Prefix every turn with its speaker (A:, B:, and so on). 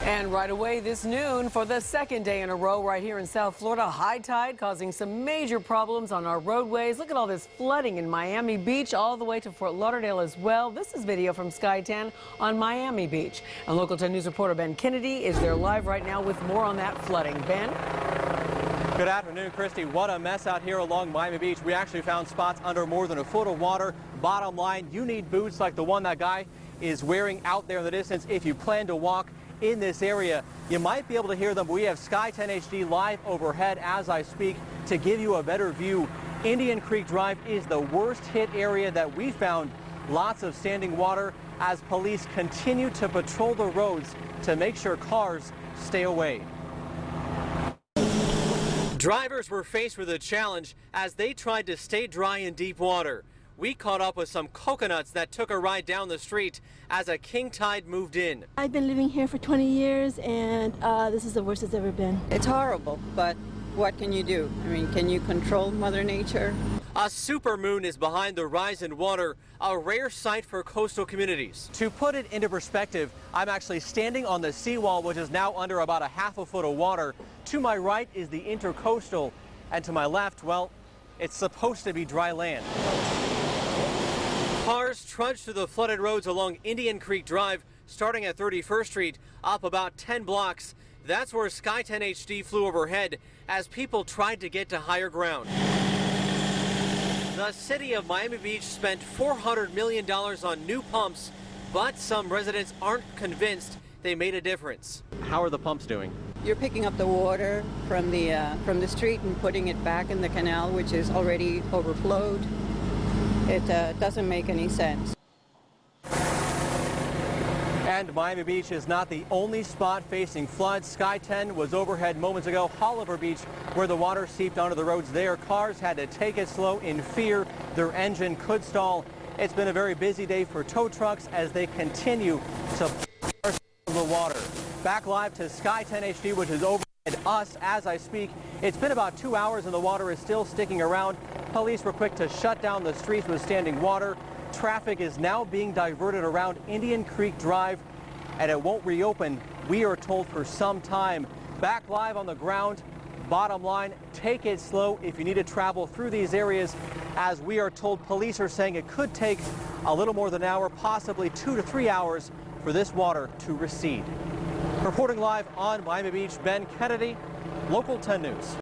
A: And right away this noon, for the second day in a row right here in South Florida, high tide causing some major problems on our roadways. Look at all this flooding in Miami Beach all the way to Fort Lauderdale as well. This is video from Sky 10 on Miami Beach. And Local 10 News reporter Ben Kennedy is there live right now with more on that flooding. Ben?
B: Good afternoon, Christy. What a mess out here along Miami Beach. We actually found spots under more than a foot of water. Bottom line, you need boots like the one that guy is wearing out there in the distance if you plan to walk in this area. You might be able to hear them. We have Sky 10 HD live overhead as I speak to give you a better view. Indian Creek Drive is the worst hit area that we found. Lots of standing water as police continue to patrol the roads to make sure cars stay away. Drivers were faced with a challenge as they tried to stay dry in deep water. We caught up with some coconuts that took a ride down the street as a king tide moved in.
C: I've been living here for 20 years and this is the worst it's ever been.
D: It's horrible, but what can you do? I mean, can you control Mother Nature?
B: A supermoon is behind the rise in water, a rare sight for coastal communities. To put it into perspective, I'm actually standing on the seawall, which is now under about a half a foot of water. To my right is the Intercoastal, and to my left, well, it's supposed to be dry land. Cars trudge through the flooded roads along Indian Creek Drive, starting at 31st Street, up about 10 blocks. That's where Sky 10 HD flew overhead as people tried to get to higher ground. The city of Miami Beach spent $400 million on new pumps, but some residents aren't convinced they made a difference. How are the pumps doing?
D: You're picking up the water from the street and putting it back in the canal, which is already overflowed. It doesn't make any sense.
B: And Miami Beach is not the only spot facing floods. Sky 10 was overhead moments ago. Oliver Beach, where the water seeped onto the roads there. Cars had to take it slow in fear their engine could stall. It's been a very busy day for tow trucks as they continue to pour the water. Back live to Sky 10 HD, which is overhead us as I speak. It's been about 2 hours and the water is still sticking around. Police were quick to shut down the streets with standing water. Traffic is now being diverted around Indian Creek Drive, and it won't reopen, we are told, for some time. Back live on the ground, bottom line, take it slow if you need to travel through these areas. As we are told, police are saying it could take a little more than an hour, possibly 2 to 3 hours for this water to recede. Reporting live on Miami Beach, Ben Kennedy, Local 10 News.